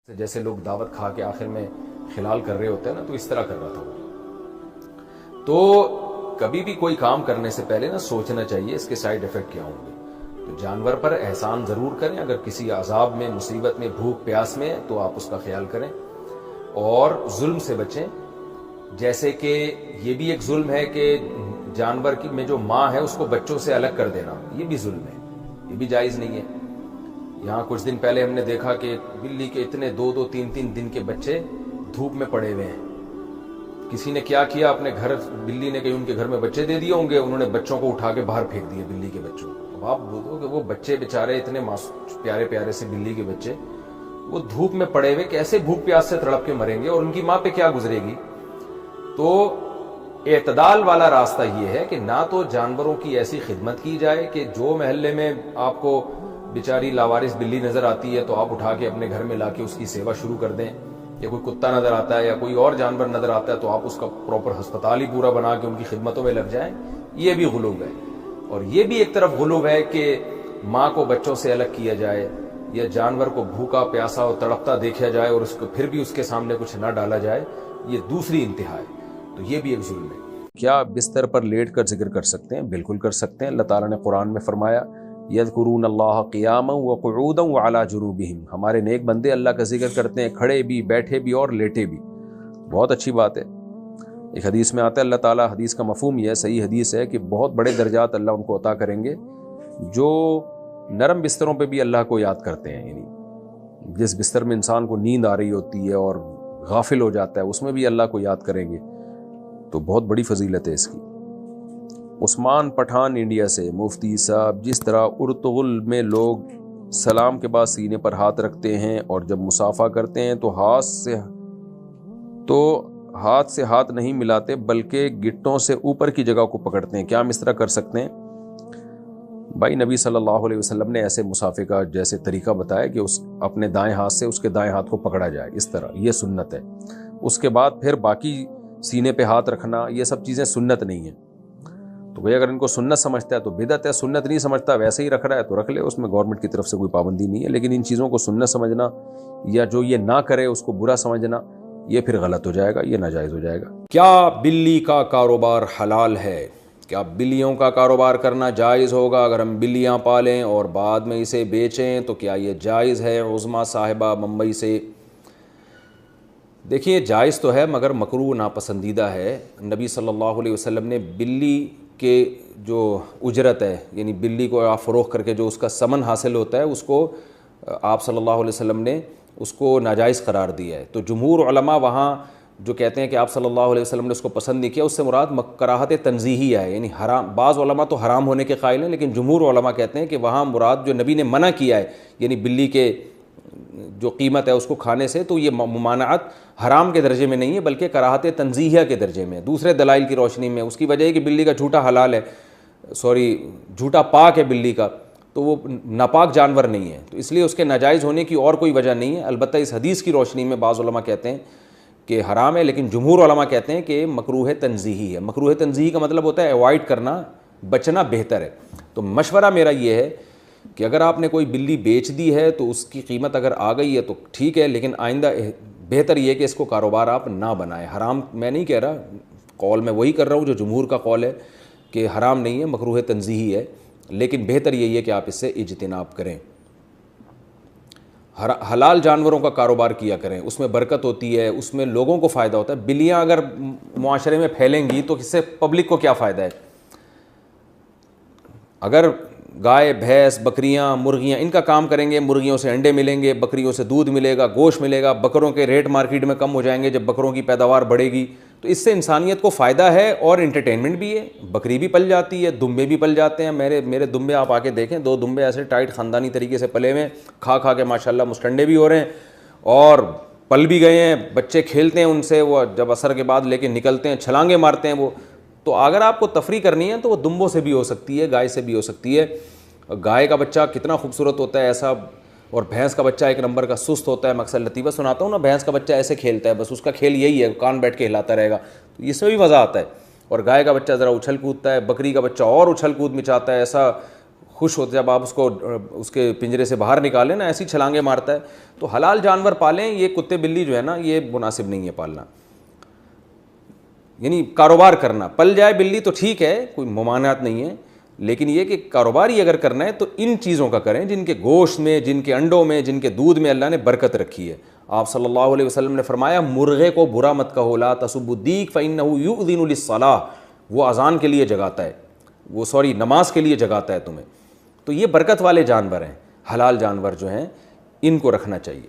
جیسے لوگ دعوت کھا کے آخر میں خلال کر رہے ہوتے ہیں نا، تو اس طرح کر رہا تھا وہ۔ تو کبھی بھی کوئی کام کرنے سے پہلے نا سوچنا چاہیے اس کے سائیڈ ایفیکٹ کیا ہوں گے۔ تو جانور پر احسان ضرور کریں، اگر کسی عذاب میں، مصیبت میں، بھوک پیاس میں تو آپ اس کا خیال کریں، اور ظلم سے بچیں۔ جیسے کہ یہ بھی ایک ظلم ہے کہ جانور کی میں جو ماں ہے اس کو بچوں سے الگ کر دینا، یہ بھی ظلم ہے، یہ بھی جائز نہیں ہے۔ یہاں کچھ دن پہلے ہم نے دیکھا کہ بلی کے اتنے 2-2 3-3 دن کے بچے دھوپ میں پڑے ہوئے ہیں۔ کسی نے کیا کیا، اپنے گھر، بلی نے کہیں ان کے گھر میں بچے دے دیے ہوں گے، انہوں نے بچوں کو اٹھا کے باہر پھینک دیے، بلی کے بچوں کو۔ اب آپ بولو کہ وہ بچے بیچارے اتنے پیارے پیارے سے بلی کے بچے، وہ دھوپ میں پڑے ہوئے کیسے بھوک پیاس سے تڑپ کے مریں گے، اور ان کی ماں پہ کیا گزرے گی۔ تو اعتدال والا راستہ یہ ہے کہ نہ تو جانوروں کی ایسی خدمت کی جائے کہ جو محلے میں آپ کو بیچاری لاوارث بلی نظر آتی ہے تو آپ اٹھا کے اپنے گھر میں لا کے اس کی سیوا شروع کر دیں، یا کوئی کتا نظر آتا ہے یا کوئی اور جانور نظر آتا ہے تو آپ اس کا پراپر ہسپتال ہی پورا بنا کے ان کی خدمتوں میں لگ جائیں، یہ بھی غلو ہے۔ اور یہ بھی ایک طرف غلو ہے کہ ماں کو بچوں سے الگ کیا جائے، یا جانور کو بھوکا پیاسا اور تڑپتا دیکھا جائے اور اس کو پھر بھی اس کے سامنے کچھ نہ ڈالا جائے، یہ دوسری انتہا ہے۔ تو یہ بھی ایک ظلم ہے۔ کیا بستر پر لیٹ کر ذکر کر سکتے ہیں؟ بالکل کر سکتے ہیں۔ اللہ تعالیٰ نے قرآن میں فرمایا یذکرون اللہ قیاما وقعودا وعلی جنوبہم، ہمارے نیک بندے اللہ کا ذکر کرتے ہیں کھڑے بھی، بیٹھے بھی اور لیٹے بھی۔ بہت اچھی بات ہے۔ ایک حدیث میں آتا ہے، اللہ تعالیٰ، حدیث کا مفہوم یہ ہے، صحیح حدیث ہے، کہ بہت بڑے درجات اللہ ان کو عطا کریں گے جو نرم بستروں پہ بھی اللہ کو یاد کرتے ہیں۔ یعنی جس بستر میں انسان کو نیند آ رہی ہوتی ہے اور غافل ہو جاتا ہے، اس میں بھی اللہ کو یاد کریں گے، تو بہت بڑی فضیلت ہے اس کی۔ عثمان پٹھان انڈیا سے، مفتی صاحب، جس طرح ارطغرل میں لوگ سلام کے بعد سینے پر ہاتھ رکھتے ہیں اور جب مصافحہ کرتے ہیں تو ہاتھ سے ہاتھ نہیں ملاتے بلکہ گٹوں سے اوپر کی جگہ کو پکڑتے ہیں، کیا ہم اس طرح کر سکتے ہیں؟ بھائی نبی صلی اللہ علیہ وسلم نے ایسے مصافحے کا جیسے طریقہ بتایا کہ اپنے دائیں ہاتھ سے اس کے دائیں ہاتھ کو پکڑا جائے، اس طرح، یہ سنت ہے۔ اس کے بعد پھر باقی سینے پہ ہاتھ رکھنا، یہ سب چیزیں سنت نہیں ہیں۔ تو بھئی اگر ان کو سنت سمجھتا ہے تو بدعت ہے، سنت نہیں سمجھتا ویسے ہی رکھ رہا ہے تو رکھ لے، اس میں گورنمنٹ کی طرف سے کوئی پابندی نہیں ہے۔ لیکن ان چیزوں کو سنت سمجھنا یا جو یہ نہ کرے اس کو برا سمجھنا، یہ پھر غلط ہو جائے گا، یہ ناجائز ہو جائے گا۔ کیا بلی کا کاروبار حلال ہے؟ کیا بلیوں کا کاروبار کرنا جائز ہوگا؟ اگر ہم بلیاں پالیں اور بعد میں اسے بیچیں تو کیا یہ جائز ہے؟ عظمیٰ صاحبہ ممبئی سے۔ دیکھیے جائز تو ہے مگر مکروہ ناپسندیدہ ہے۔ نبی صلی اللہ علیہ وسلم نے بلی کے جو اجرت ہے، یعنی بلی کو آپ فروخت کر کے جو اس کا ثمن حاصل ہوتا ہے، اس کو آپ صلی اللہ علیہ وسلم نے اس کو ناجائز قرار دیا ہے۔ تو جمہور علماء وہاں جو کہتے ہیں کہ آپ صلی اللہ علیہ وسلم نے اس کو پسند نہیں کیا، اس سے مراد کراہت تنزیہی ہے، یعنی حرام۔ بعض علماء تو حرام ہونے کے قائل ہیں، لیکن جمہور علماء کہتے ہیں کہ وہاں مراد جو نبی نے منع کیا ہے، یعنی بلی کے جو قیمت ہے اس کو کھانے سے، تو یہ ممانعت حرام کے درجے میں نہیں ہے بلکہ کراہت تنزیہہ کے درجے میں، دوسرے دلائل کی روشنی میں۔ اس کی وجہ ہے کہ بلی کا جھوٹا حلال ہے، جھوٹا پاک ہے بلی کا، تو وہ ناپاک جانور نہیں ہے، تو اس لیے اس کے ناجائز ہونے کی اور کوئی وجہ نہیں ہے۔ البتہ اس حدیث کی روشنی میں بعض علماء کہتے ہیں کہ حرام ہے، لیکن جمہور علماء کہتے ہیں کہ مکروہ تنزیہی ہے۔ مکروہ تنزیہی کا مطلب ہوتا ہے ایوائڈ کرنا، بچنا بہتر ہے۔ تو مشورہ میرا یہ ہے کہ اگر آپ نے کوئی بلی بیچ دی ہے تو اس کی قیمت اگر آ گئی ہے تو ٹھیک ہے، لیکن آئندہ بہتر یہ کہ اس کو کاروبار آپ نہ بنائیں۔ حرام میں نہیں کہہ رہا، قول میں وہی کر رہا ہوں جو جمہور کا قول ہے کہ حرام نہیں ہے، مکروہ تنزیہی ہے، لیکن بہتر یہی ہے کہ آپ اس سے اجتناب کریں۔ حلال جانوروں کا کاروبار کیا کریں، اس میں برکت ہوتی ہے، اس میں لوگوں کو فائدہ ہوتا ہے۔ بلیاں اگر معاشرے میں پھیلیں گی تو اس سے پبلک کو کیا فائدہ ہے؟ اگر گائے، بھینس، بکریاں، مرغیاں ان کا کام کریں گے، مرغیوں سے انڈے ملیں گے، بکریوں سے دودھ ملے گا، گوشت ملے گا، بکروں کے ریٹ مارکیٹ میں کم ہو جائیں گے جب بکروں کی پیداوار بڑھے گی، تو اس سے انسانیت کو فائدہ ہے اور انٹرٹینمنٹ بھی ہے۔ بکری بھی پل جاتی ہے، دمبے بھی پل جاتے ہیں۔ میرے دمبے آپ آ کے دیکھیں، 2 دمبے ایسے ٹائٹ خاندانی طریقے سے پلے ہوئے، کھا کے ماشاءاللہ مستنڈے بھی ہو رہے ہیں اور پل بھی گئے ہیں، بچے کھیلتے ہیں ان سے، وہ جب عصر کے بعد لے کے نکلتے ہیں چھلانگیں مارتے ہیں وہ۔ تو اگر آپ کو تفریح کرنی ہے تو وہ دمبوں سے بھی ہو سکتی ہے، گائے سے بھی ہو سکتی ہے۔ گائے کا بچہ کتنا خوبصورت ہوتا ہے ایسا، اور بھینس کا بچہ ایک نمبر کا سست ہوتا ہے۔ میں اکثر لطیفہ سناتا ہوں نا، بھینس کا بچہ ایسے کھیلتا ہے، بس اس کا کھیل یہی ہے، کان بیٹھ کے ہلاتا رہے گا، تو اس میں بھی مزہ آتا ہے۔ اور گائے کا بچہ ذرا اچھل کودتا ہے، بکری کا بچہ اور اچھل کود مچاتا ہے، ایسا خوش ہوتا ہے جب آپ اس کے پنجرے سے باہر نکالیں نا، ایسی چھلانگیں مارتا ہے. تو حلال جانور پالیں. یہ کتے بلی جو ہے نا یہ مناسب نہیں ہے پالنا. یعنی کاروبار کرنا، پل جائے بلی تو ٹھیک ہے، کوئی ممانعت نہیں ہے، لیکن یہ کہ کاروبار ہی اگر کرنا ہے تو ان چیزوں کا کریں جن کے گوشت میں، جن کے انڈوں میں، جن کے دودھ میں اللہ نے برکت رکھی ہے. آپ صلی اللہ علیہ وسلم نے فرمایا مرغے کو برا مت کہو، لا تسبوا الدیک فإنہ یؤذن للصلاۃ، وہ اذان کے لیے جگاتا ہے، نماز کے لیے جگاتا ہے تمہیں. تو یہ برکت والے جانور ہیں، حلال جانور جو ہیں ان کو رکھنا چاہیے.